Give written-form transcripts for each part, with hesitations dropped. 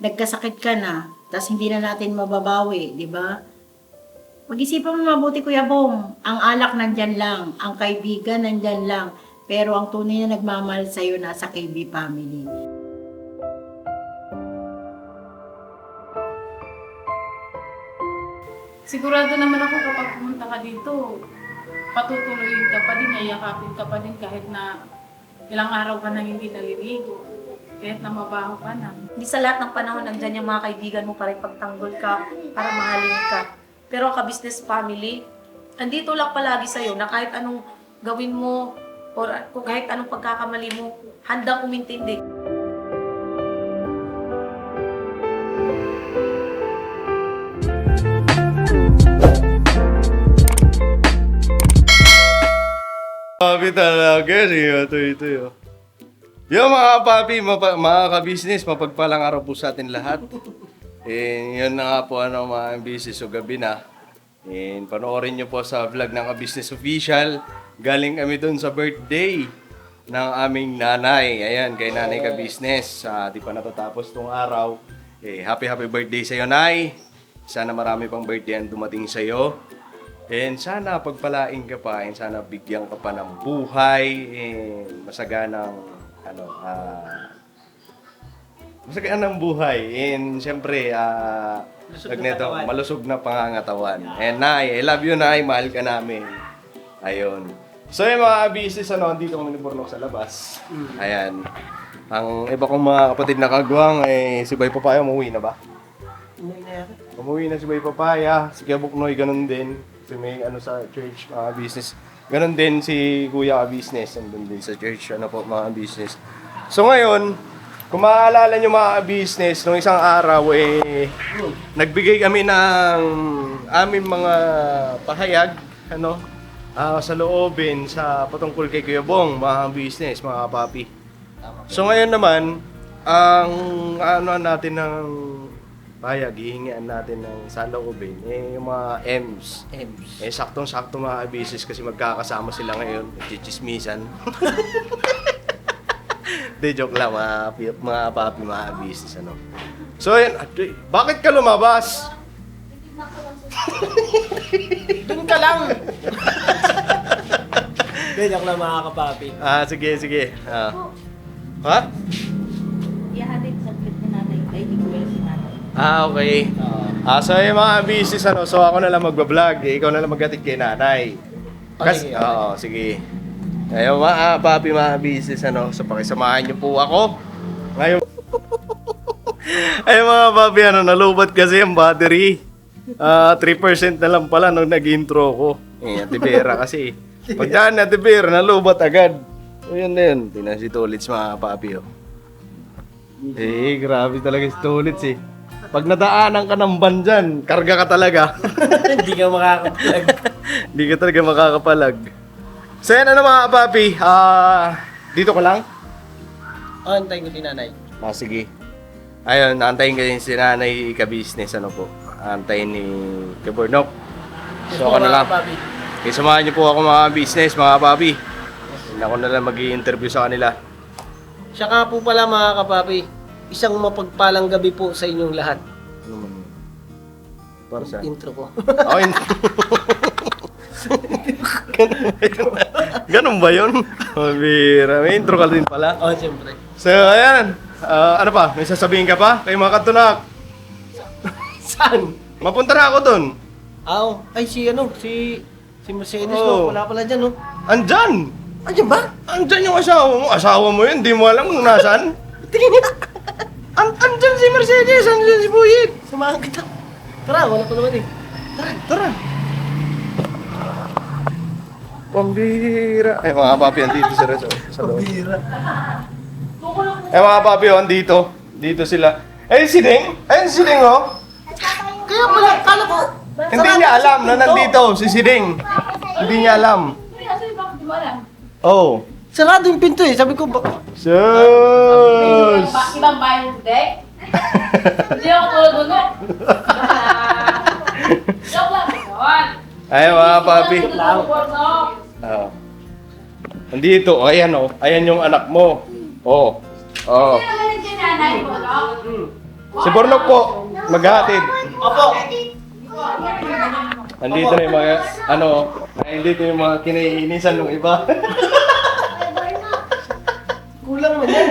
nagkasakit ka na, tapos hindi na natin mababawi, di ba? Mag-isipan mo mabuti, Kuya Bong. Ang alak nandyan lang, ang kaibigan nandyan lang, pero ang tunay na nagmamahal sa'yo nasa KB family. Sigurado naman ako kapag pumunta ka dito, patutuloyin ka pa din, yayakapin ka pa din kahit na ilang araw ka na hindi naliligo, kahit na mabaho ka na. Hindi sa lahat ng panahon nandyan yung mga kaibigan mo para ipagtanggol ka, para mahalin ka. Pero ka-business family, andito lang palagi sa'yo na kahit anong gawin mo or kung kahit anong pagkakamali mo, handang umintindi. Papi talaga, ito yun. Yo mga papi, mga ka-business, mapagpalang araw po sa atin lahat. Yun na nga po mga business o gabi na. Panoorin nyo po sa vlog ng ka-business official. Galing kami dun sa birthday ng aming nanay. Ayan, kay nanay ka-business. Di pa natatapos tong araw. Happy birthday sa'yo, Nay. Sana marami pang birthday ang dumating sa'yo. And sana pagpalain ka pa, and sana bigyan ka pa ng buhay, and masaganang masaganang buhay. And siyempre, malusog na pangangatawan. And Nay, I love you, Nay. Mahal ka namin. Ayun. So yung mga business, dito kami ni Bornok sa labas. Ayan. Ang iba kong mga kapatid na kagwang, si Bay Papaya, umuwi na ba? Umuwi na si Bay Papaya. Si Kuya Buknoy, ganun din. Si may sa church, mga business. Ganun din si Kuya ka-business. Andun din sa church, mga business. So ngayon, kung maaalala nyo mga business, nung isang araw, nagbigay kami ng aming mga pahayag, sa loobin, sa patungkol kay Kuya Bong, mga business, mga papi. So ngayon naman, ang natin ng pahayag, hihingian natin ng saloobin, yung mga M's. Saktong-sakto mga business kasi magkakasama sila ngayon, nagchichismisan. De joke lang, mga papi, mga business, So, yan, bakit ka lumabas? Doon ka lang! Hindi, joke lang mga kapapi. Sige. Ha? Ihahatid sa pit ni nanay, ay di ko si nanay. Okay. So yung mga business, so ako na lang magbablog, ikaw na lang maghatid kay nanay. Okay. Sige. Ayun mga papi, mga business, so pakisamahan niyo po ako. Ngayon, ayun mga papi, nalubat kasi ang battery. 3% na lang pala nung nag-intro ko. Tibera kasi. Pagdaan na tibera, nalubat agad. Yun na yun. Tingnan si Tolits mga papi. Grabe talaga si Tolits Pag nadaanan ka ng van dyan, karga ka talaga. Hindi ka makakapalag. Hindi ka talaga makakapalag. So yan mga papi, dito ka lang? Antayin ko si nanay. Sige. Ayun, naantayin ka din si nanay ka-business, po. Antayin ni Kebornok. So ako na lang. Okay, samahan niyo po ako mga business, mga papi. Ako na lang mag-i-interview sa kanila. Siya ka po pala mga kapapi, isang mapagpalang gabi po sa inyong lahat. Para sa Intro ko. Ganun ba yun? Mabira. May intro ka din pala. Siyempre. So, ayan. Ano pa? May sasabihin ka pa? Kay mga katunak. Saan? Mapunta na ako dun. Ay si Mercedes wala pala dyan Andyan! Andiyan ba? Andyan yung asawa mo. Asawa mo yun. Di mo alam kung nasaan. Tingin niya. Andyan si Mercedes. Andyan si Buyit. Samahan kita. Tara, wala pa naman Tara. Pambira. Mga papi, andito sila sa loob. Pambira. Mga papi, andito. Dito sila. Si Ding. Si Ding, Kaya pala, kala ko. Hindi niya alam na nandito si Siding. Hindi niya alam. Oh. Sarado yung pinto sabi ko Sus! Ibang bayan today? Hindi ako tulad doon. Joke lang yun. Ay, mga papi. Nandito. Ayan yung anak mo. Oh. Nanay mo, no? Si Bornok po, maghahatid. Opo. Andito na yung mga, andito yung mga kinaiinisan ng iba. Kulang mo yan.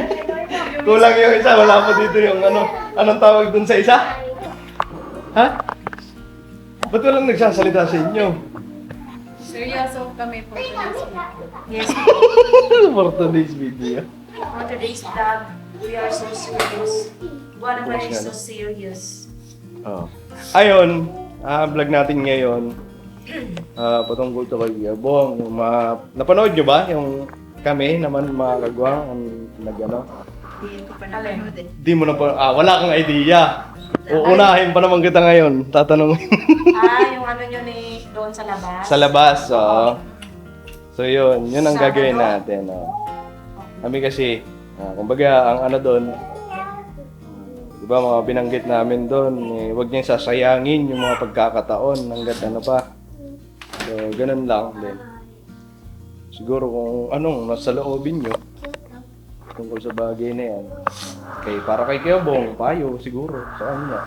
Kulang yung isa, wala pa dito yung anong tawag dun sa isa? Ha? Ba't walang nagsasalita sa inyo? Seryoso kami po. Yes, For today's video. for today's vlog, we are so serious. One of us is so serious. Oh. Ayun, vlog natin ngayon. Patungkol to kay Bong. Napanood nyo ba yung kami naman mga kagwang ang nag-ano? Hindi ko pa napanood eh. Di mo na pa, wala kang idea. Uunahin pa naman kita ngayon. Tatanungin. Yung ano nyo ni doon sa labas? Sa labas, So yun ang gagawin natin. Kami kasi, kumbaga ang doon, di ba mga binanggit namin doon, huwag niyang sasayangin yung mga pagkakataon hanggat pa. So, ganun lang din. Siguro kung nasa loobin nyo, tungkol sa bagay na yan. Para kay Kebong, payo siguro sa kanya.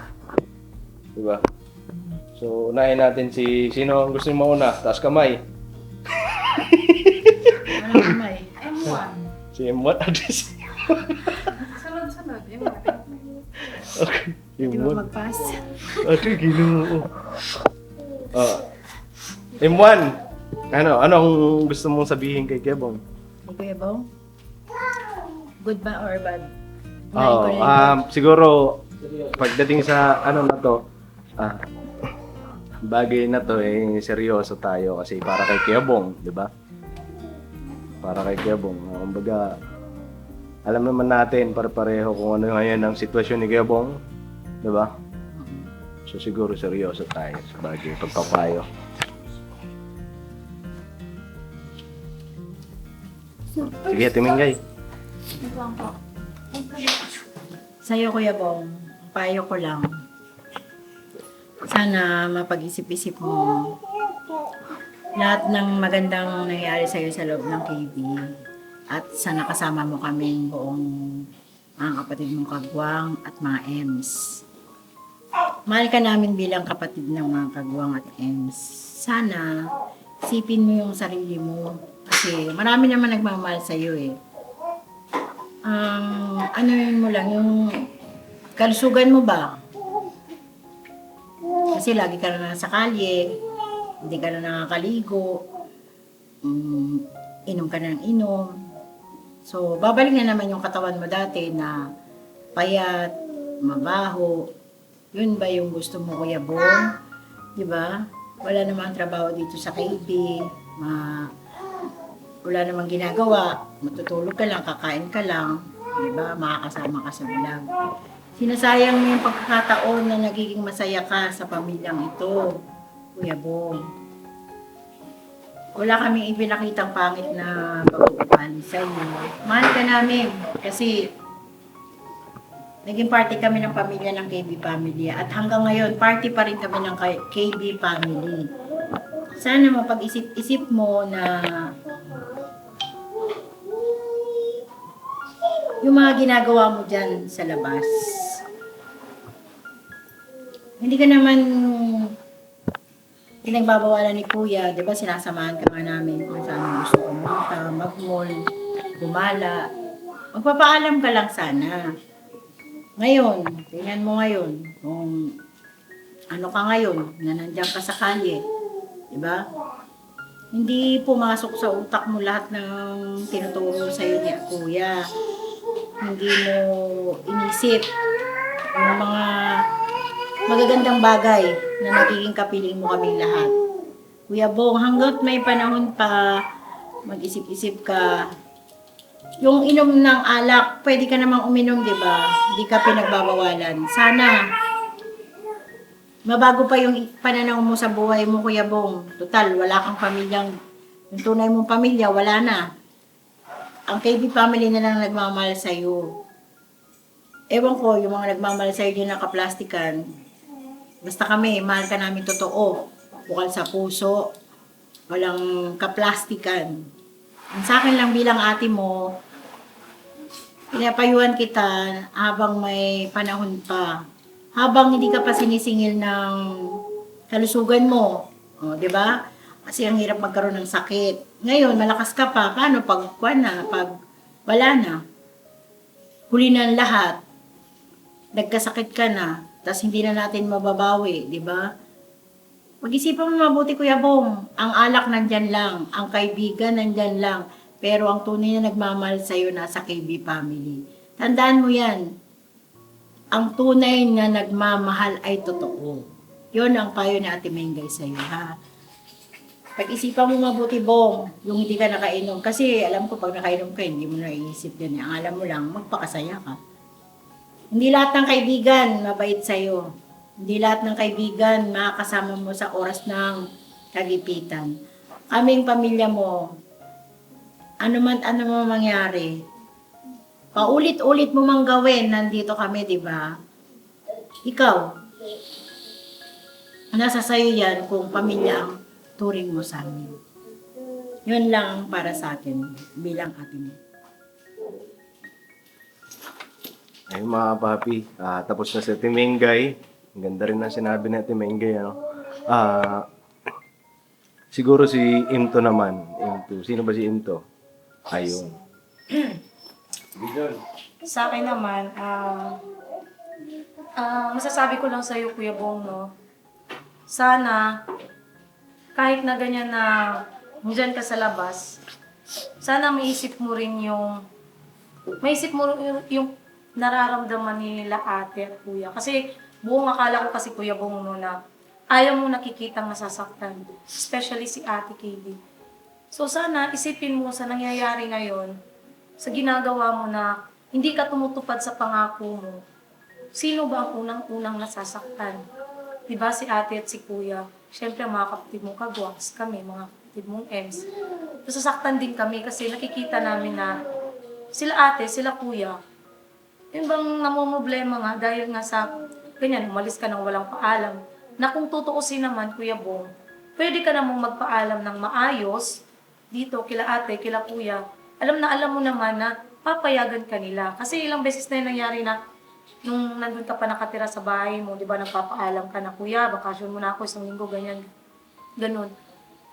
Diba? So, unahin natin sino ang gusto nyo mauna? Taas kamay. Ano kamay? M1. Si M1 address. Sunod-sunod. Okay. Hindi mo M1. mag-pass. Ate, ginoo. M1. Anong gusto mong sabihin kay Kebong? Hindi Kuya Bong? Good ba or bad? Unahin ko na yun. Siguro pagdating sa na to, bagay na to seryoso tayo kasi para kay Kebong, 'di ba? Para kay Kebong. Kumbaga alam naman natin pareho kung ano ngayon ang sitwasyon ni Kebong, 'di ba? So siguro seryoso tayo sa bagay pagpapayo. Sige, tumingay. Sa'yo, Kuya Bong, payo ko lang. Sana mapag-isip-isip mo lahat ng magandang nangyari sa'yo sa loob ng KB. At sana kasama mo kaming buong mga kapatid mong kagwang at mga EMS. Mahal ka namin bilang kapatid ng mga kagwang at EMS. Sana isipin mo yung sarili mo. Kasi marami naman nagmamahal sa'yo eh. Ano yun mo lang, yung kalusugan mo ba? Kasi lagi ka na sa kalye, hindi ka na nakakaligo, inom ka na ng inom. So, babalik na naman yung katawan mo dati na payat, mabaho. Yun ba yung gusto mo, Kuya Bong? Di ba? Wala namang trabaho dito sa KB. Wala namang ginagawa. Matutulog ka lang, kakain ka lang. Di ba? Makakasama ka sa vlog. Sinasayang mo yung pagkakataon na nagiging masaya ka sa pamilyang ito, Kuya Bong. Wala kaming ipinakitang pangit na pag-uugali sa'yo. Mahal ka namin kasi naging party kami ng pamilya ng KB Family at hanggang ngayon party pa rin kami ng KB Family. Sana mapag-isip-isip mo na yung mga ginagawa mo dyan sa labas. Hindi ka naman pinagbabawalan ni Kuya, di ba sinasamahan ka nga namin kung saan gusto pumunta, mag-mall, gumala. Magpapaalam ka lang sana. Ngayon, tingnan mo ngayon, kung ano ka ngayon, na nandiyan ka sa kalye, di ba? Hindi pumasok sa utak mo lahat ng tinuturo sa'yo ni Kuya. Hindi mo inisip yung mga magagandang bagay na nagiging kapiling mo kaming lahat. Kuya Bong, hanggat may panahon pa, mag-isip-isip ka. Yung inom ng alak, pwede ka namang uminom, di ba? Hindi ka pinagbabawalan. Sana, mabago pa yung pananaw mo sa buhay mo, Kuya Bong. Total, wala kang pamilyang, yung tunay mong pamilya, wala na. Ang KB family na lang nagmamahal sa'yo. Ewan ko, yung mga nagmamahal sa'yo dyan nakaplastikan, basta kami, mahal ka namin totoo. Bukal sa puso, walang kaplastikan. Ang sa akin lang bilang ate mo, Pinapayuhan kita habang may panahon pa. Habang hindi ka pa sinisingil ng kalusugan mo. O, di ba? Kasi ang hirap magkaroon ng sakit. Ngayon, malakas ka pa. Paano pag pag wala na? Huli na ang lahat. Nagkasakit ka na. Tapos hindi na natin mababawi, di ba? Mag-isipan mo mabuti, Kuya Bong. Ang alak nandyan lang. Ang kaibigan nandyan lang. Pero ang tunay na nagmamahal sa'yo nasa KB family. Tandaan mo yan. Ang tunay na nagmamahal ay totoo. Yun ang payo ni Ate Mengay sa'yo, ha? Pag-isipan mo mabuti, Bong, yung hindi ka nakainom. Kasi alam ko pag nakainom ka, hindi mo naiisip yan. Ang alam mo lang, magpakasaya ka. Hindi lahat ng kaibigan mabait sa'yo. Hindi lahat ng kaibigan makakasama mo sa oras ng kagipitan. Kaming pamilya mo, ano man mangyari, paulit-ulit mo mang gawin, nandito kami, di ba? Ikaw, nasa sayo yan kung pamilya ang turing mo sa amin. Yun lang ang para sa atin bilang atin. Ayun mga papi, tapos na si Ate Mengay. Ang ganda rin ang sinabi ni Ate Mengay, ano? Siguro si Imto naman. Imto. Sino ba si Imto? Ayun. Sa akin naman, masasabi ko lang sa'yo, Kuya Bong, no? Sana, kahit na ganyan na dyan ka sa labas, sana maisip mo rin yung nararamdaman nila ate at kuya. Kasi buong akala ko kasi, Kuya Bong, no, na ayaw mo nakikitang nasasaktan. Especially si Ate Katie. So sana isipin mo sa nangyayari ngayon, sa ginagawa mo na hindi ka tumutupad sa pangako mo. Sino ba ang unang-unang nasasaktan? Diba si ate at si kuya? Siyempre mga kapatid mong kagwaks kami, mga kapatid mong ems. Nasasaktan din kami kasi nakikita namin na sila ate, sila kuya, yun bang namumblema nga dahil nga sa ganyan, umalis ka nang walang paalam. Na kung tutuusin naman, Kuya Bong, pwede ka namang magpaalam ng maayos dito kila ate, kila kuya. Alam mo naman na papayagan ka nila. Kasi ilang beses na yung nangyari na nung nandun ka pa nakatira sa bahay mo, di ba, nagpapaalam ka na, kuya, bakasyon mo na ako 1 linggo, ganyan, ganun.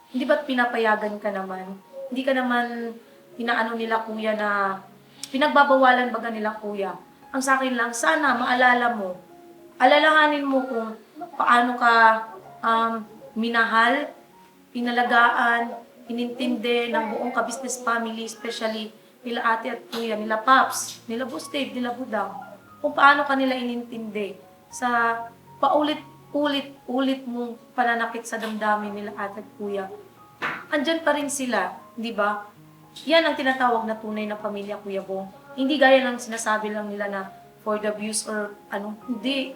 Hindi ba't pinapayagan ka naman? Hindi ka naman inaano nila, kuya, na pinagbabawalan baga nila, kuya. Ang sa akin lang, sana maalala mo, alalahanin mo kung paano ka minahal, inalagaan, inintindi ng buong ka-business family, especially nila ate at kuya, nila Paps, nila Boss Dave, nila Budang, kung paano kanila inintindi sa paulit-ulit mong pananakit sa damdamin nila ate at kuya. Andyan pa rin sila, di ba? Yan ang tinatawag na tunay na pamilya, Kuya Bong. Hindi gaya ng sinasabi lang nila na for the views or ano, hindi.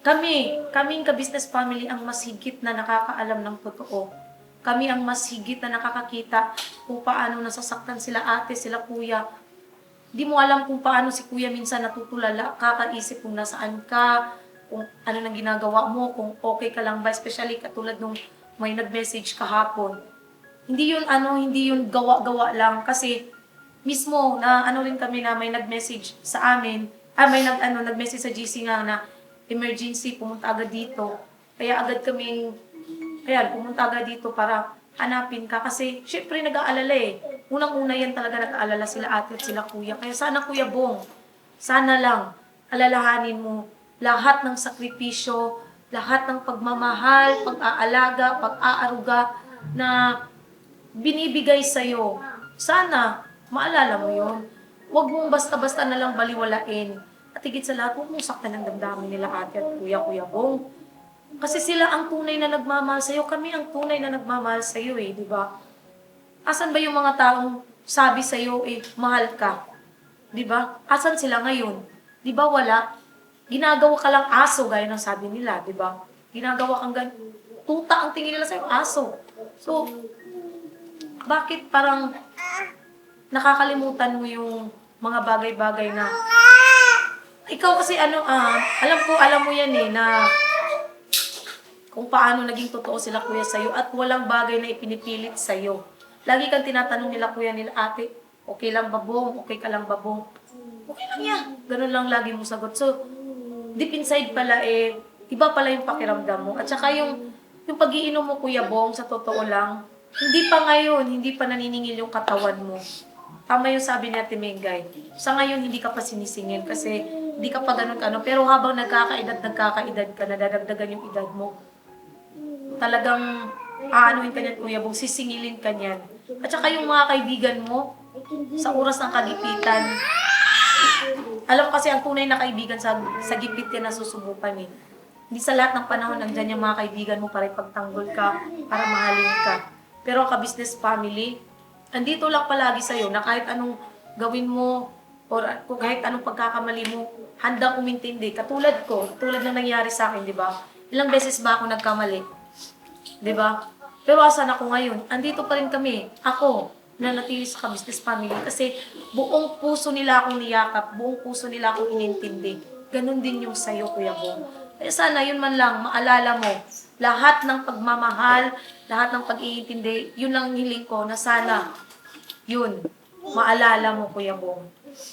Kaming ka-business family ang mas higit na nakakaalam ng totoo. Kami ang mas higit na nakakakita kung paano nasasaktan sila ate, sila kuya. Di mo alam kung paano si kuya minsan natutulala, kakaisip kung nasaan ka, kung ano nang ginagawa mo, kung okay ka lang ba, especially katulad nung may nag-message kahapon. Hindi yun gawa-gawa lang kasi mismo na ano rin kami na may nag-message sa amin, nag-message sa GC nga na emergency, pumunta agad dito. Kaya agad kaming, pumunta agad dito para hanapin ka. Kasi, syempre, nag-aalala eh. Unang-una yan talaga nag-aalala sila ate at sila kuya. Kaya sana, Kuya Bong, sana lang, alalahanin mo lahat ng sakripisyo, lahat ng pagmamahal, pag-aalaga, pag-aaruga na binibigay sa'yo. Sana, maalala mo yun. Huwag mong basta-basta na lang baliwalain. At higit sa lahat, huwag mong saktan ng damdamin nila ate at kuya, Kuya Bong. Kasi sila ang tunay na nagmamahal sa'yo. Kami ang tunay na nagmamahal sa'yo eh, di ba? Asan ba yung mga taong sabi sa'yo eh, mahal ka? Di ba? Asan sila ngayon? Di ba wala? Ginagawa ka lang aso, gaya ng sabi nila, di ba? Ginagawa kang tuta ang tingin nila sa'yo, aso. So, bakit parang nakakalimutan mo yung mga bagay-bagay na ikaw kasi alam mo yan eh, na kung paano naging totoo sila kuya sa'yo at walang bagay na ipinipilit sa'yo. Lagi kang tinatanong nila kuya nila ate, okay lang ba Bong? Okay ka lang ba Bong? okay lang yan. Ganun lang lagi mo sagot. So, deep inside pala iba pala yung pakiramdam mo. At saka yung pag-iinom mo, Kuya Bong, sa totoo lang, hindi pa ngayon, hindi pa naniningil yung katawan mo. Tama yung sabi ni Ate Mengay. Sa ngayon, hindi ka pa sinisingil kasi hindi ka pa ganun ka, no? Pero habang nagkakaedad ka, nadadagdagan yung edad mo, talagang aanuhin ka niyan, Kuya Bong, sisingilin ka niyan. At saka yung mga kaibigan mo, sa oras ng kagipitan, alam kasi ang tunay na kaibigan sa gipit yan nasusubukan eh. Hindi sa lahat ng panahon nandyan yung mga kaibigan mo para ipagtanggol ka, para mahalin ka. Pero ang ka-business family, andito lang palagi sa'yo na kahit anong gawin mo or kung kahit anong pagkakamali mo, handang umintindi. Katulad ng nangyari sa akin, di ba? Ilang beses ba ako nagkamali? Di ba? Pero asan ako ngayon? Andito pa rin kami. Ako, nanatili sa ka-business family kasi buong puso nila akong niyakap, buong puso nila akong inintindi. Ganon din yung sa'yo, Kuya Bong. Kaya sana yun man lang, maalala mo, lahat ng pagmamahal, lahat ng pag-iintindi, yun lang ang hiling ko na sana, yun, maalala mo, Kuya Bong.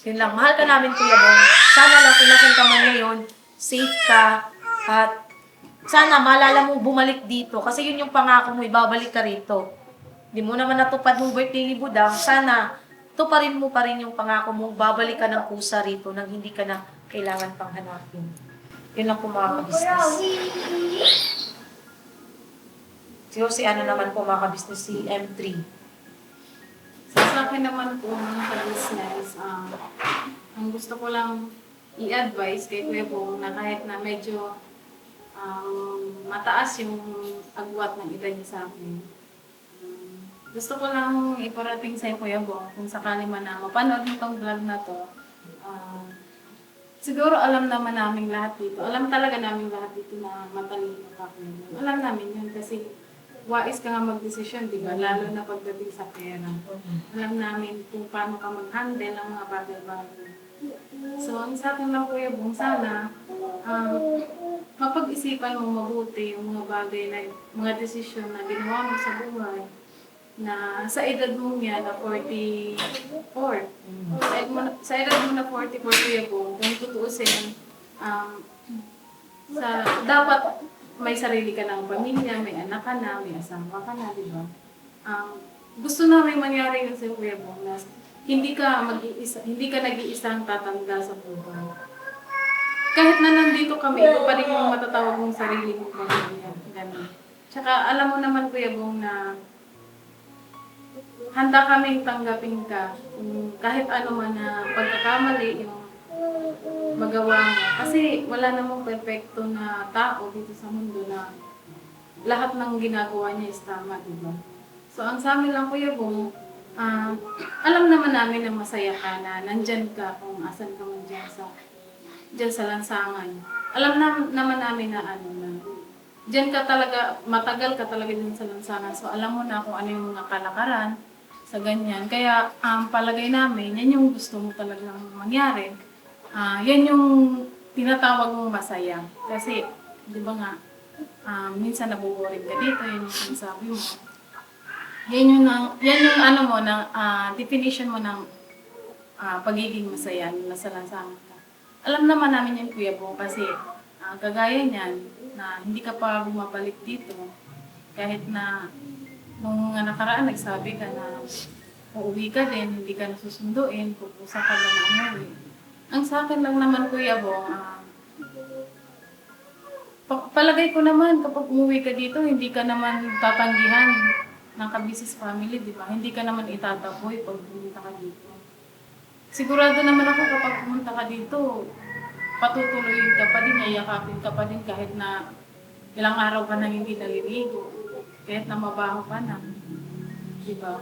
Yun lang, mahal ka namin, Kuya Bong. Sana lang kung nasan ka man ngayon, safe ka, at sana maalala mo bumalik dito. Kasi yun yung pangako mo, ibabalik ka rito. Di mo naman natupad mong birthday ni Budang, sana tuparin mo pa rin yung pangako mo, babalik ka ng kusa rito nang hindi ka na kailangan pang hanapin. Yun lang po mga ka-business. Siguro si ano naman po mga ka-business, si M3. Sa akin naman po, mga ka-business, ang gusto ko lang i-advise kay Kuya Bong na kahit na medyo mataas yung agwat ng edad niya sa akin. Gusto ko lang iparating sa Kuya Bong kung sakali man na mapanood mo tong vlog na to. Siguro alam naman namin lahat dito. Alam talaga namin lahat dito na matalino ka. Alam namin yun kasi wais ka nga magdesisyon, di ba? Lalo na pagdating sa pera. Alam namin kung paano ka mag-handle ang mga bagay-bagay. So, ang sa akin lang, Kuya Bong, sana mapag-isipan mo mabuti yung mga bagay na mga desisyon na ginawa mo sa buhay na sa edad mo yan na 44. Sa edad mo na 44, Kuya Bong, kung tutuusin, dapat may sarili ka ng pamilya, may anak ka na, may asawa ka na, di ba? Gusto namin mangyari yun sa Kuya Bong na hindi ka nag-iisang tatanda sa buhay. Kahit na nandito kami, ito pa rin yung matatawag mong sarili mong pamilya. Ganun. Tsaka alam mo naman, Kuya Bong, na handa kaming tanggapin ka kahit ano man na pagkakamali yung magawa mo. Kasi wala namang perfecto na tao dito sa mundo na lahat ng ginagawa niya is tama, di ba? So, ang sa amin lang, Kuya Bong, alam naman namin na masaya ka na nandyan ka kung asan ka man dyan sa lansangan. Alam naman namin na dyan ka talaga, matagal ka talaga dyan sa lansangan. So, alam mo na kung ano yung mga kalakaran sa ganyan. Kaya, palagay namin, yan yung gusto mo talagang mangyari. Yan yung tinatawag mong masaya. Kasi, di ba nga, minsan nabuboring ka dito, yan yung sinasabi mo. Yan yung ano mo, definition mo ng pagiging masaya, nasa lansangan ka. Alam naman namin yung Kuya Bong kasi kagaya niyan, na hindi ka pa bumabalik dito. Kahit na nung nakaraan nagsabi ka na uuwi ka din, hindi ka nasusunduin, pupusa ka lang na umuwi. Ang sa akin lang naman, Kuya Bong, palagay ko naman kapag umuwi ka dito, hindi ka naman tatanggihan ng ka-business family, di ba? Hindi ka naman itataboy pag pumunta ka dito. Sigurado naman ako kapag pumunta ka dito, patutuloyin ka pa din, yayakapin ka pa din kahit na ilang araw ka nang hindi naliligo, kahit na mabaho ka na. Diba?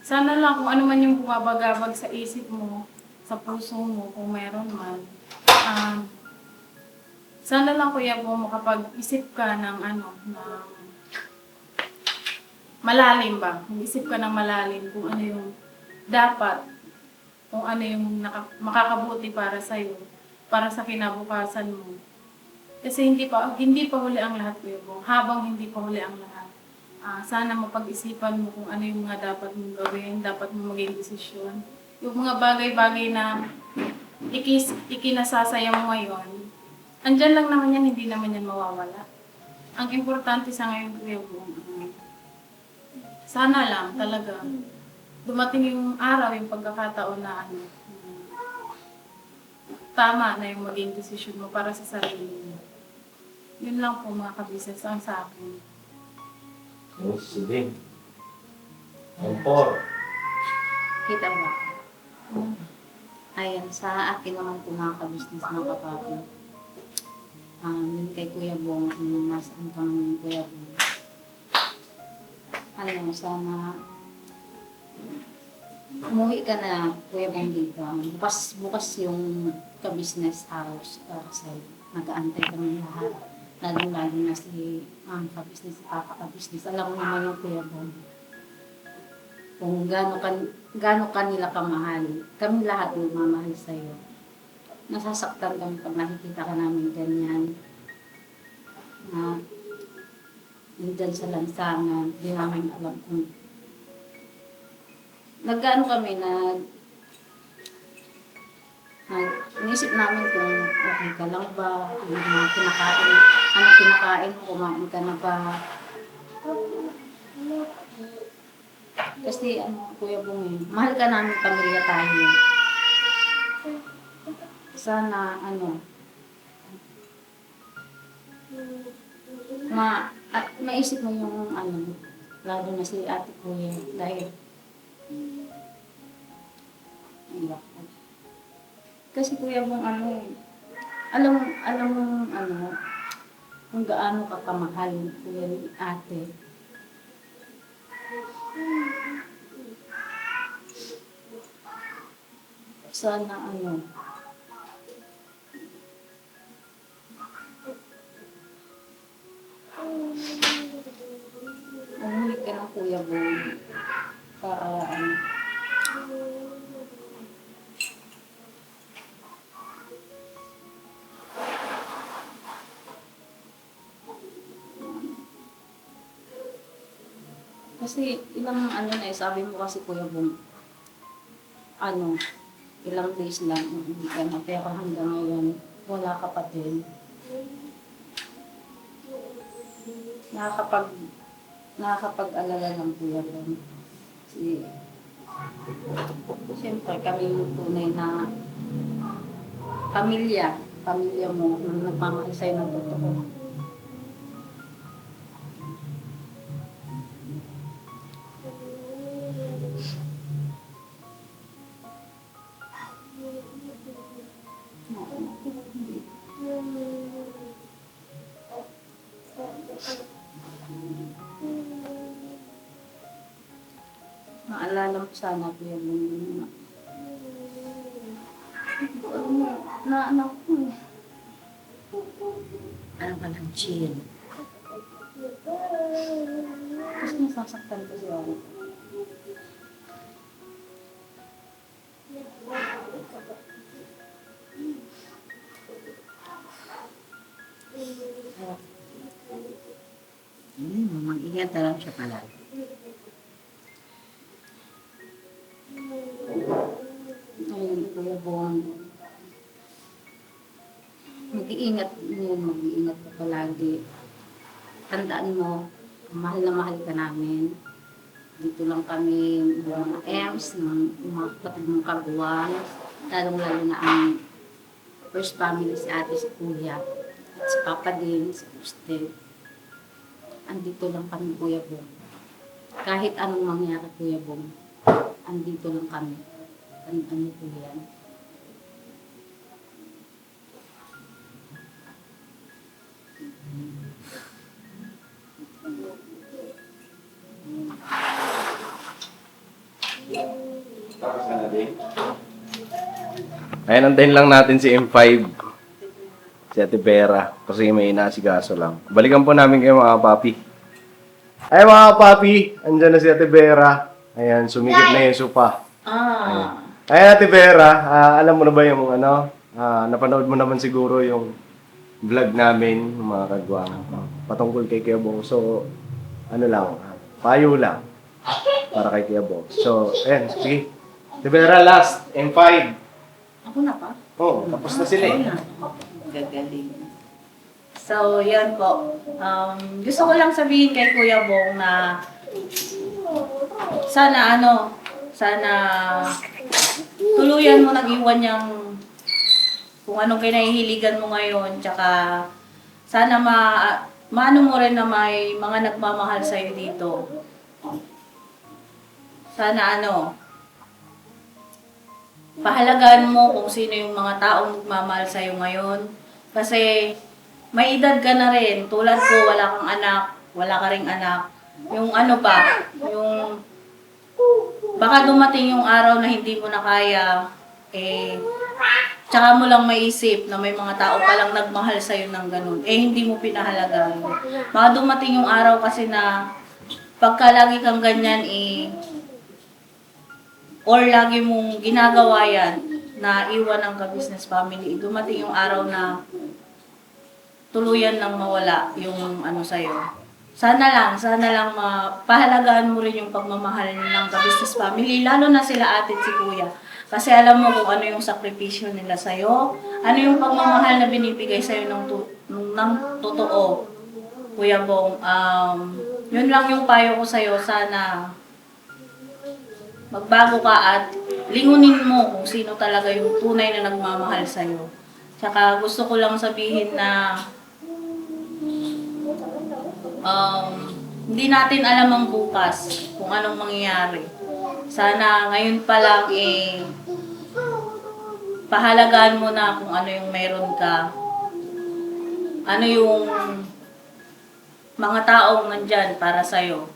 Sana lang kung ano man yung bumabagabag sa isip mo, sa puso mo, kung meron man, sana lang, Kuya Bong, makapag-isip ka ng malalim ba? Mag-isip ka ng malalim kung ano yung dapat, kung ano yung makakabuti para sa'yo, para sa kinabukasan mo. Kasi hindi pa huli ang lahat, Kuya Bong. Habang hindi pa huli ang lahat, sana mapag-isipan mo kung ano yung mga dapat mong gawin, dapat mong maging desisyon. Yung mga bagay-bagay na ikinasasaya mo ngayon, andyan lang naman yan, hindi naman yan mawawala. Ang importante sa ngayon, Kuya Bong, sana lang talaga dumating yung araw, yung pagkakataon na tama na yung maging desisyon mo para sa sarili mo. Yun lang po mga kabisnes ang sa akin. Sige. Ang por. Kita mo. Ayan, sa akin naman po mga kabisnes mga kapapi. Yun kay Kuya Bong, yung nasaan pa ng Kuya Bong. Ano, sana umuwi ka na, Kuya Bong, dito. Bukas yung ka-business house para sa'yo. Nag-aantay kami lahat. Lalo na si ka-business, si Papa ka-business. Alam mo naman yung Kuya Bong. Kung gaano kanila kamahal. Kami lahat mamahal sa'yo. Nasasaktan kami pag nakikita ka namin ganyan. Na nandyan sa lansangan, di namin alam kung nag-ano kami inisip namin kung okay ka lang ba, yung mga kinakain, ano kinakain mo, kumain ka na ba. Kasi Kuya Bong, mahal ka namin, pamilya tayo. Sana maisip mo yung lalo na si Ate Kuya dahil kasi Kuya Bong alam mo kung gaano ka kamahal Kuya ni Ate. Sana umuwi ka na Kuya Bong para kasi ilang sabi mo kasi Kuya Bong, ilang days lang, hindi ka na, pero hanggang ngayon, wala ka pa din. Nakakapag-alala lang Kuya Bong. Kasi, siyempre kami yung tunay na pamilya mo, na nagmamahal sa'yo ng totoo. Maalala mo sana Kuya Bong na anak ko. Ano ka lang, chill. Kasi nasasaktan kasi ako. Mag-ingat na lang siya palagi. Ayun, Kuya Bong. Mag-iingat ka palagi. Tandaan mo, mahal na mahal ka namin. Dito lang kami, mga EMS, mga kapatid mong kaguwang, lalong-lalo na ang first family si ate, si kuya, at si papa din, si Guste. Andito lang kami, Kuya Bong. Kahit anong mangyari, Kuya Bong, andito lang kami. Tandaan mo po yan. Tapos ka na din. Ayan, antayin lang natin si M5. Si Ate Vera. Kasi may inaasikaso lang. Balikan po namin kayo mga papi. Ay mga papi, andyan na si Ate Vera. Ayan, sumikip na yung sopa. Ayan Ate Vera, alam mo na ba yung napanood mo naman siguro yung vlog namin, yung mga kagwang, patungkol kay Kuya Bong. So, payo lang para kay Kuya Bong. So, ayan, sige. Ate Vera, last, M5. Ako na pa? Oo, tapos na sila eh. Gagaling. So, yan po. Gusto ko lang sabihin kay Kuya Bong na sana tuluyan mo nag-iwan niyang kung anong kinahihiligan mo ngayon, tsaka sana maano mo rin na may mga nagmamahal sa'yo dito. Sana pahalagaan mo kung sino yung mga taong nagmamahal sa'yo ngayon. Kasi may edad ka na rin. Tulad ko, wala kang anak, wala ka ring anak. Yung yung baka dumating yung araw na hindi mo na kaya, tsaka mo lang maisip na may mga tao palang nagmahal sa'yo ng ganun. Hindi mo pinahalagaan. Baka dumating yung araw kasi na pagka lagi kang ganyan, or lagi mong ginagawa yan, na iwan ang ka-business family, dumating yung araw na tuluyan nang mawala yung sa'yo. Sana lang pahalagaan mo rin yung pagmamahal ng ka-business family, lalo na sila atin si Kuya. Kasi alam mo kung ano yung sakripisyo nila sa'yo, ano yung pagmamahal na binibigay sa'yo ng totoo. Kuya Bong, yun lang yung payo ko sa'yo, sana magbago ka at lingunin mo kung sino talaga yung tunay na nagmamahal sa'yo. Tsaka gusto ko lang sabihin na hindi natin alam ang bukas kung anong mangyayari. Sana ngayon pa lang pahalagaan mo na kung ano yung meron ka. Ano yung mga taong nandyan para sa'yo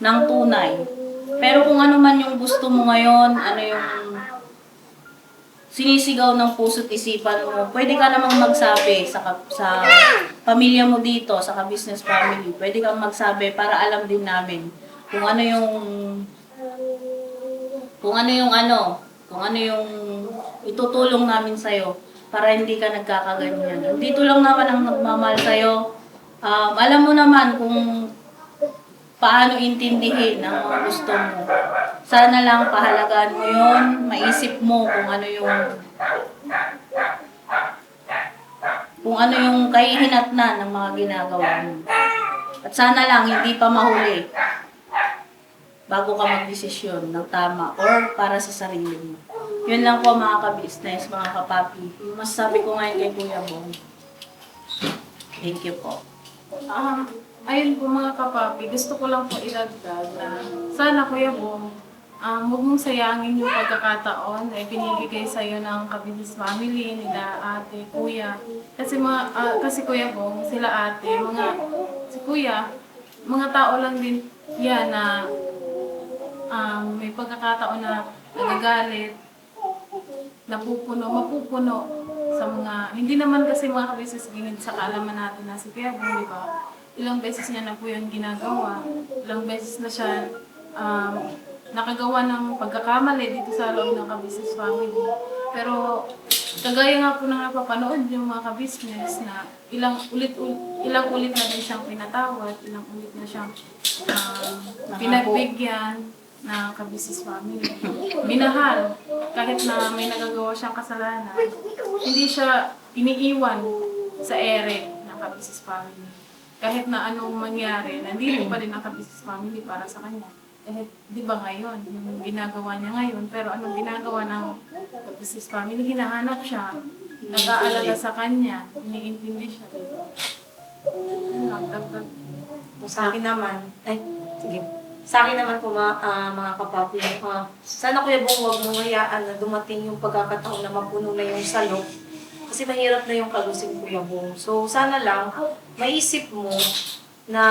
ng tunay. Pero kung ano man yung gusto mo ngayon, ano yung sinisigaw ng puso't isipan mo, pwede ka namang magsabi sa pamilya mo dito, sa ka-business family. Pwede kang magsabi para alam din namin kung ano yung itutulong namin sa'yo para hindi ka nagkakaganyan. Dito lang naman ang nagmamahal sa'yo. Alam mo naman kung paano intindihin ang mga gusto mo. Sana lang pahalagaan mo yun, maisip mo kung ano yung kahihinatnan ng mga ginagawa mo. At sana lang hindi pa mahuli bago ka magdesisyon ng tama or para sa sarili mo. Yun lang po mga ka-business, mga kapapi. Yung masasabi ko ngayon kay Kuya Bong. Thank you po. Ayun po mga kapapi, gusto ko lang po idagdag na sana Kuya Bong, huwag mong sayangin yung pagkakataon na binibigay sa'yo ng ka-business family, nila ate, kuya. Kasi Kuya Bong, sila ate, si kuya, mga tao lang din yan na may pagkakataon na nagagalit, mapupuno sa mga, hindi naman kasi mga ka-business gingid sa kaalaman natin na si Kuya Bong, di ba? Ilang beses niya na po yung ginagawa. Ilang beses na siya nakagawa ng pagkakamali dito sa loob ng ka-business family. Pero kagaya nga po na napapanood yung mga ka-business na ilang ulit na din siyang pinatawad, ilang ulit na siyang pinagbigyan ng ka-business family. Minahal, kahit na may nagagawa siyang kasalanan, hindi siya iniiwan sa ere ng ka-business family. Kahit na anong mangyari, nandito pa rin ang ka-business family para sa kanya. Kahit, di ba ngayon, yung ginagawa niya ngayon, pero anong ginagawa ng ka-business family, hinahanap siya, nag-aalaga sa kanya, iniintindi siya. Sa akin naman, sa akin naman po mga kapapi, sana Kuya Bong huwag mong hayaan na dumating yung pagkakataon na mapuno na yung salok. Kasi mahirap na yung kalusin Kuya Bong. So, sana lang, maisip mo na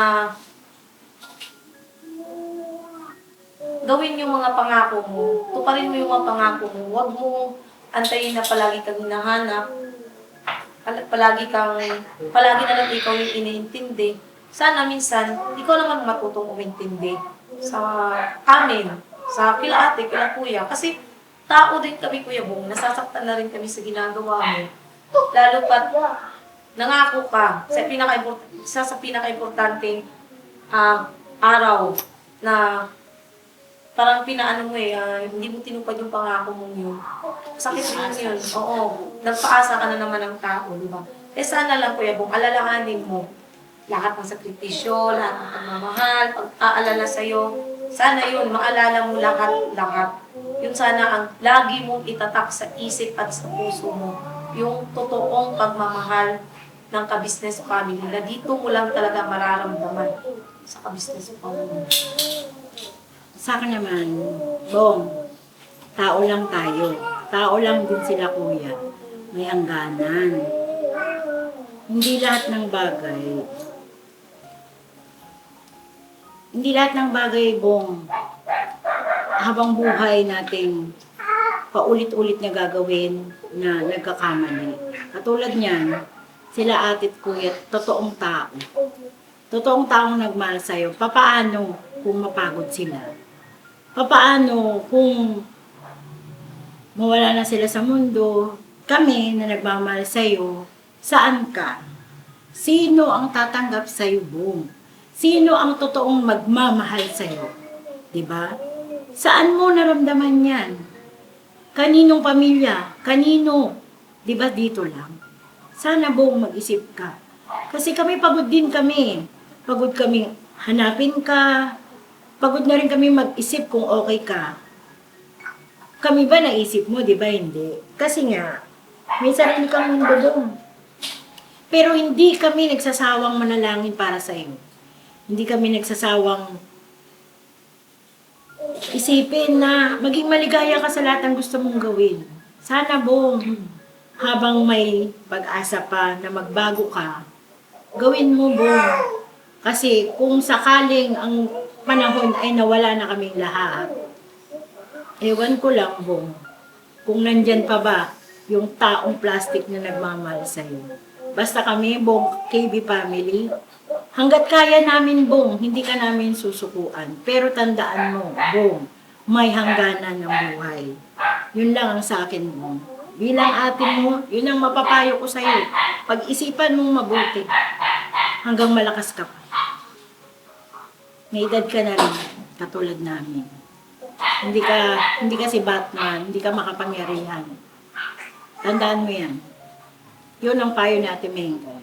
gawin yung mga pangako mo. Tuparin mo yung mga pangako mo. Huwag mo antayin na palagi kang hinahanap. Palagi na lang ikaw yung iniintindi. Sana minsan, ikaw naman matutong umintindi sa amin, sa kila ate, kila kuya. Kasi tao din kami Kuya Bong, nasasaktan na rin kami sa ginagawa mo. Lalo pat nangako ka sa pinaka-importanting araw na parang pinaano mo hindi mo tinupad yung pangako mong yun. Sakit mo yun. Oo. Nagpaasa ka na naman ng tao, di ba? Sana lang, Kuya Bong, alalahanin mo lahat ng sakripisyo, lahat ng pagmamahal, pag-aalala sa'yo. Sana yun, maalala mo lahat. Yun sana ang lagi mong itatak sa isip at sa puso mo. Yung totoong pagmamahal ng ka-business family na dito mo lang talaga mararamdaman sa ka-business family. Sa akin naman, Bong, tao lang tayo. Tao lang din sila, kuya. May hangganan. Hindi lahat ng bagay, Bong, habang buhay natin, paulit-ulit na gagawin na nagkakamali. Katulad niyan, sila atit kuya, totoong tao. Totoong taong nagmahal sa'yo. Papaano kung mapagod sila? Papaano kung mawala na sila sa mundo? Kami na nagmamahal sa'yo, saan ka? Sino ang tatanggap sa'yo, Bong? Sino ang totoong magmamahal sa'yo? Diba? Saan mo naramdaman yan? Kaninong pamilya? Kanino? Diba dito lang? Sana, Bong, mag-isip ka. Kasi kami pagod din kami. Pagod kami hanapin ka. Pagod na rin kami mag-isip kung okay ka. Kami ba naisip mo, di ba? Hindi. Kasi nga, may sarili kang mundo doon. Pero hindi kami nagsasawang manalangin para sa iyo. Hindi kami nagsasawang isipin na maging maligaya ka sa lahat ng gusto mong gawin. Sana, Bong, habang may pag-asa pa na magbago ka, gawin mo, Bong. Kasi kung sakaling ang panahon ay nawala na kaming lahat, ewan ko lang, Bong, kung nandyan pa ba yung taong plastic na nagmamahal sa'yo. Basta kami, Bong, KB family, hanggat kaya namin, Bong, hindi ka namin susukuan. Pero tandaan mo, Bong, may hangganan ng buhay. Yun lang ang sa akin, Bong. Bilang ate mo, yun ang mapapayo ko sa'yo. Pag-isipan mong mabuti hanggang malakas ka pa. May edad ka na rin, katulad namin. Hindi ka si Batman, hindi ka makapangyarihan. Tandaan mo yan. Yun ang payo ni Ate Mengay.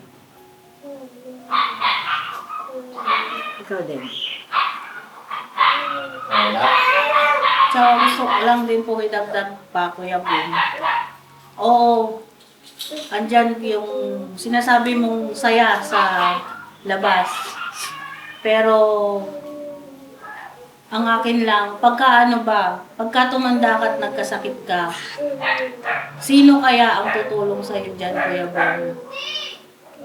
Ikaw din. So, gusto ko lang din po idagdag pa, Kuya Bong. Oo, andyan yung sinasabi mong saya sa labas. Pero, ang akin lang, pagka tumanda ka at nagkasakit ka, sino kaya ang tutulong sa'yo dyan, Kuya Bong?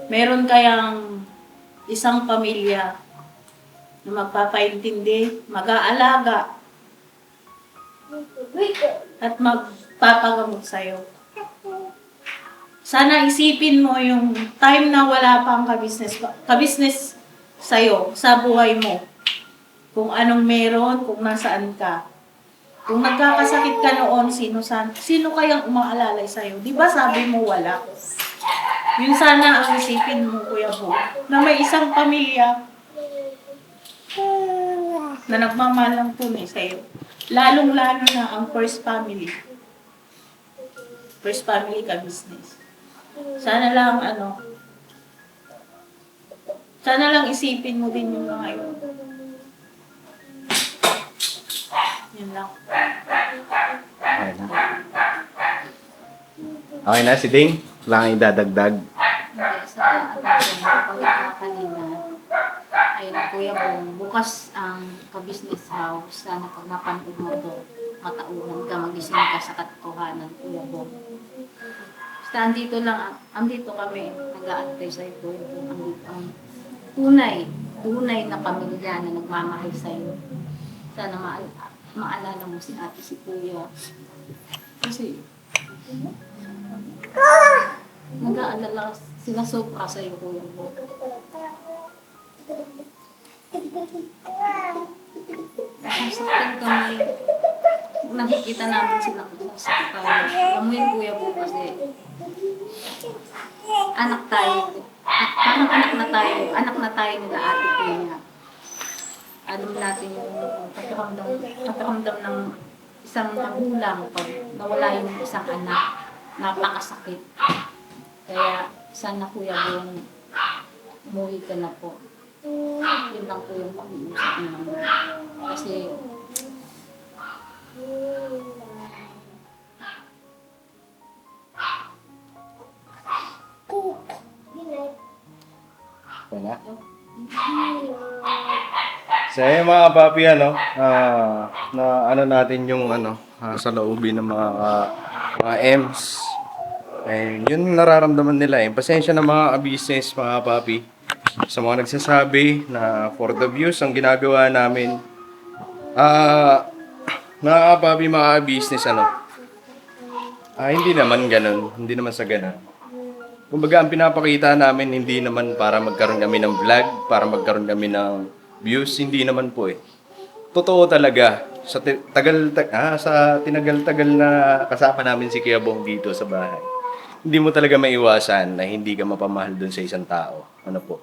Meron kayang isang pamilya na magpapaintindi, mag-aalaga, at magpapagamot sa'yo. Sana isipin mo yung time na wala pang kabisnes sa'yo, sa buhay mo. Kung anong meron, kung nasaan ka. Kung nagkakasakit ka noon, sino kayang umaalalay sa'yo? Di ba sabi mo wala? Yun sana ang isipin mo, Kuya Bo, na may isang pamilya na nagmamahal ng tunay sa'yo. Lalong-lalo na ang first family. First family ka business. Sana lang isipin mo din yung mga yun. Yun lang. Okay na. Okay na, si Ding? Wala kang idadagdag. Sa pagkakita kanina, ayun, Kuya Bong, bukas ang ka-business house. Sana pag napanood mo ito, matauhan ka, magising ka sa katotohanan, Kuya Bong. Basta andito kami, nag-aantay sa ito. Andito ang tunay na pamilya na nagmamahal sa iyo. Sana maalala mo si ate, si Kuya. Kasi, nag-aalala sila sobra sa iyo, Kuya Bo. Nasaktan kami. Nakikita namin sila kung nasaktan. Alam mo yun, Kuya Bo, kasi anak tayo. Parang anak na tayo nila ate Kuya. ano natin yung pakiramdam ng isang magulang pag nawala yung isang anak. Napakasakit. Kaya sana Kuya Bong, umuwi ka na po. Yun lang po yung pag-iusap namin. Kasi Okay na? So, ayun mga papi, na ano natin yung sa loobin ng mga M's. Eh, yun nararamdaman nila eh. Pasensya na mga business, mga papi. Sa mga nagsasabi na for the views ang ginagawa namin. Mga papi, mga business, hindi naman ganun. Hindi naman sa ganun. Kumbaga, ang pinapakita namin, hindi naman para magkaroon kami ng vlog, para magkaroon kami ng views, hindi naman po eh. Totoo talaga, sa tinagal-tagal na kasama namin si Kuya Bong dito sa bahay, hindi mo talaga maiwasan na hindi ka mapamahal dun sa isang tao. Ano po?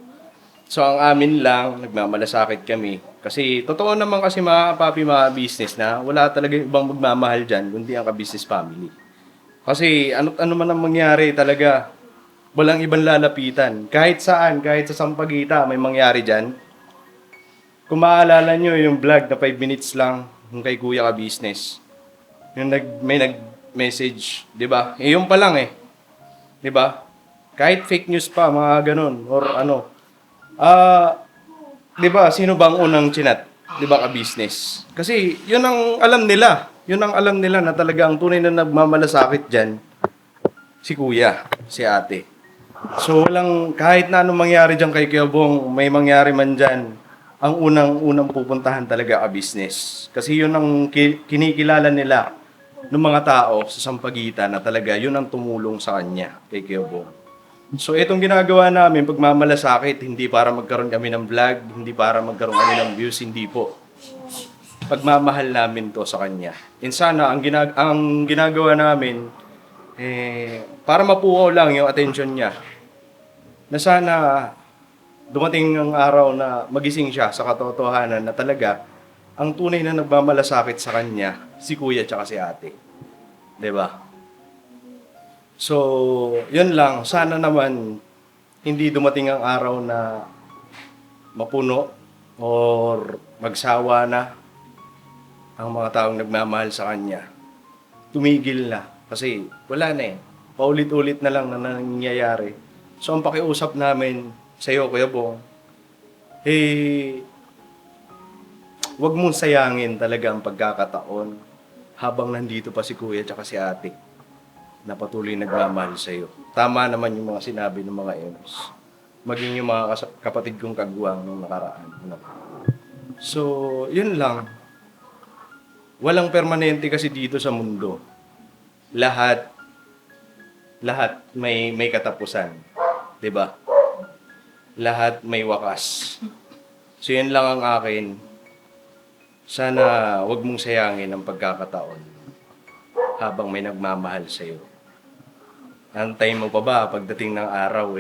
So, ang amin lang, nagmamalasakit kami. Kasi, totoo naman kasi mga papi, mga business na wala talaga ibang magmamahal dyan, kundi ang ka-business family. Kasi, ano man ang mangyari talaga, walang ibang lalapitan. Kahit saan, kahit sa Sampaguita, may mangyari dyan. Kung maaalala nyo yung vlog na 5 minutes lang, yung kay Kuya Ka Business. Yung may nag-message, di ba? Yung pa lang eh. Di ba? Kahit fake news pa, mga ganun. Or di ba, sino bang unang chinat? Di ba, Ka Business? Kasi yun ang alam nila. Yun ang alam nila na talaga ang tunay na nagmamalasakit dyan, si Kuya, si Ate. So, kahit na anong mangyari dyan kay Kuya Bong, may mangyari man dyan, ang unang pupuntahan talaga Ka Business. Kasi yun ang kinikilala nila ng mga tao sa Sampaguita na talaga yun ang tumulong sa kanya kay Kuya Bong. So, itong ginagawa namin, pagmamalasakit, hindi para magkaroon kami ng vlog, hindi para magkaroon kami ng views, hindi po. Pagmamahal namin to sa kanya. And sana, ang ginagawa namin, para mapukaw lang yung attention niya, na sana dumating ang araw na magising siya sa katotohanan na talaga ang tunay na nagmamalasakit sa kanya, si Kuya tsaka si Ate. 'Di ba? So, yun lang. Sana naman hindi dumating ang araw na mapuno or magsawa na ang mga taong nagmamahal sa kanya. Tumigil na. Kasi wala na eh. Paulit-ulit na lang na nangyayari. So, ang pakiusap namin sa iyo, Kuya Bong, wag mong sayangin talaga ang pagkakataon habang nandito pa si Kuya at si Ate na patuloy nagmamahal sa iyo. Tama naman yung mga sinabi ng mga Ems. Maging yung mga kapatid kong kagwang nung nakaraan. So, yun lang. Walang permanente kasi dito sa mundo. Lahat may katapusan. 'Di ba? Lahat may wakas. So, yun lang ang akin. Sana wag mong sayangin ang pagkakataon habang may nagmamahal sa iyo. Antayin mo pa ba pagdating ng araw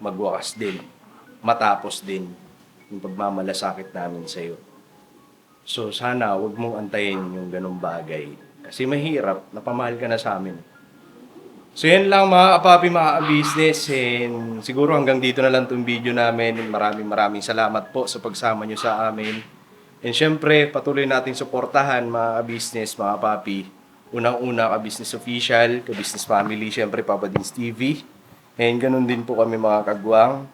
magwakas din, matapos din yung pagmamalasakit namin sa iyo. So sana wag mong antayin yung ganung bagay kasi mahirap, napamahal ka na sa amin. So yan lang mga kapapi, mga business, and siguro hanggang dito na lang itong video namin. Maraming salamat po sa pagsama nyo sa amin. And syempre, patuloy nating suportahan mga business, mga papi. Unang-una Ka Business Official, Ka Business Family, syempre Papa Dins TV. And ganun din po kami mga kagwang.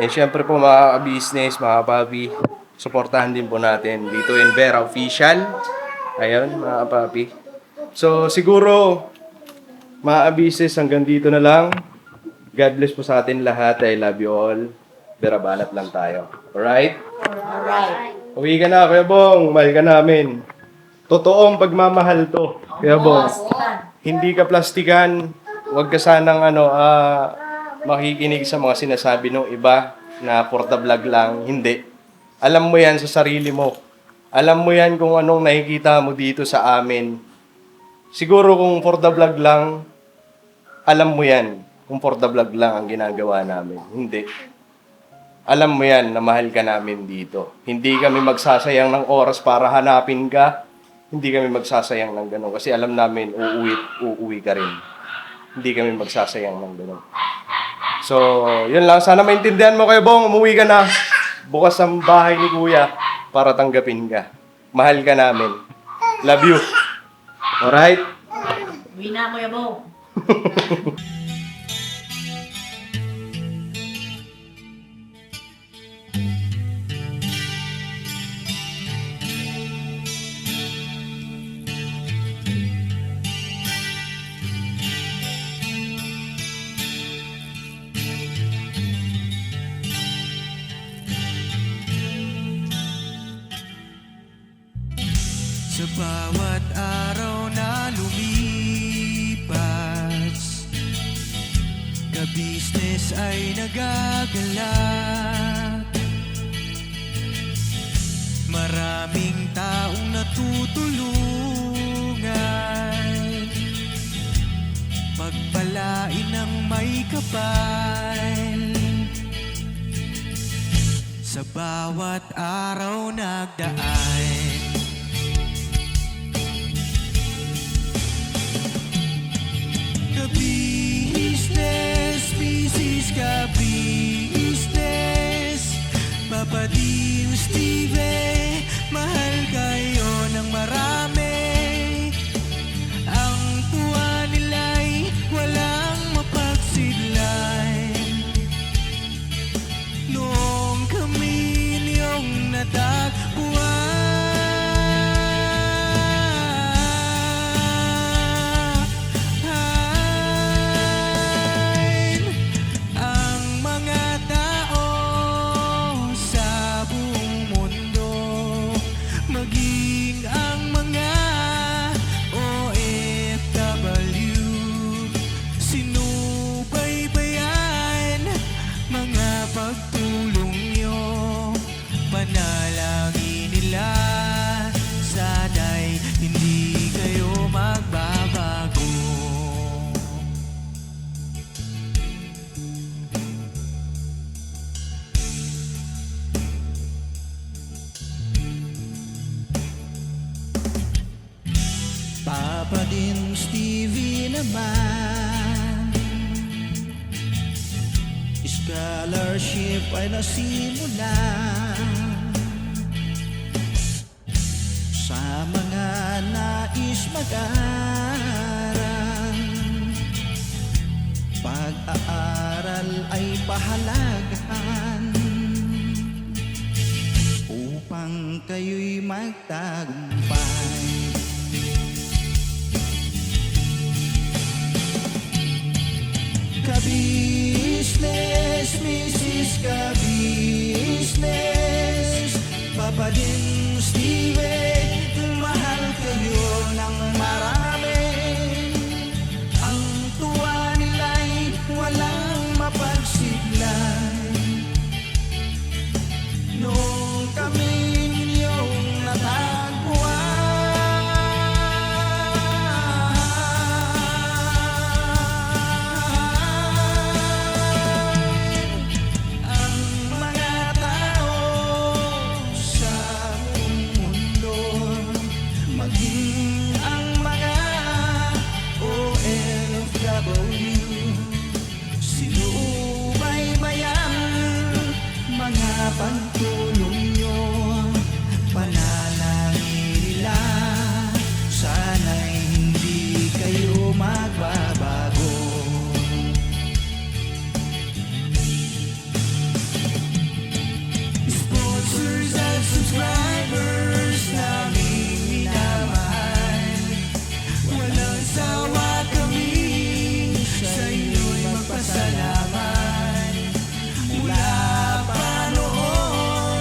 And syempre po mga business, mga papi, suportahan din po natin dito in Vera Official. Ayun mga papi. So siguro, mga business, hanggang dito na lang. God bless po sa atin lahat. I love you all. Vera balat lang tayo. Alright? Alright. Uwi ka na, Kuya Bong. Mahal ka namin. Totoong pagmamahal to, Kuya Bong. Hindi ka plastikan. Huwag ka sanang makikinig sa mga sinasabi ng iba na for the vlog lang. Hindi. Alam mo yan sa sarili mo. Alam mo yan kung anong nakikita mo dito sa amin. Siguro kung for the vlog lang, alam mo yan. Kung for the vlog lang ang ginagawa namin. Hindi. alam mo yan na mahal ka namin dito. Hindi kami magsasayang ng oras para hanapin ka. Hindi kami magsasayang ng gano'n. Kasi alam namin, uuwi ka rin. Hindi kami magsasayang ng gano'n. So, yun lang. Sana maintindihan mo kayo, Bong. Umuwi ka na. Bukas ang bahay ni Kuya para tanggapin ka. Mahal ka namin. Love you. Alright? Uwi na, Kuya Bong. Sa bawat araw na lumipas, ka-business ay nagagalak. Maraming taong natutulungan, pagpalain ng may kapal. Sa bawat araw nagdaan, ka-business, business ka-business, Papa Dio, Steve, mahal kayo ng marami. Ang tuwa nila'y walang mapagsidlan. Noong kami niyong natagpuan, ang mga tao sa buong mundo, maging ang mga OFW, sinubaybayan mga pagtulong nyo, panalangin nila, sana'y hindi kayo magbabago. Papa din Stevie naman, scholarship ay nasimulan sa mga nais mag-aral. Pag-aaral ay pahalagahan upang kayo'y magtagumpay. Ka-business, Mrs. Ka-business, Papa din Steve, mahal kayo ng marami. Ang tuwa nila'y walang mapagsidlan. Noong kami ninyong natagpuan, ang mga tao sa buong mundo, maging ang mga OFW, sinubaybayan mga pagtulong nyo, panalangin nila, sana'y hindi kayo magbabago. Sponsors at subscribers naming minamahal, walang sawa kami sa inyo'y magpasalamat. Mula pa noon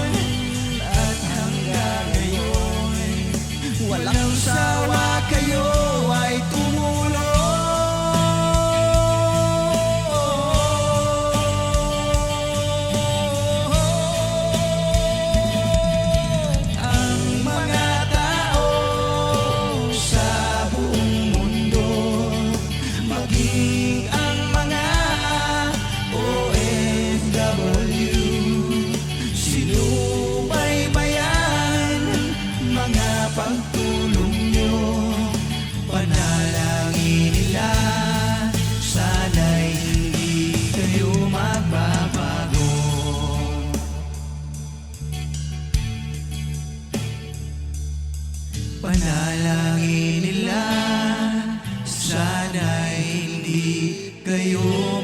panalangin nila, sana'y hindi kayo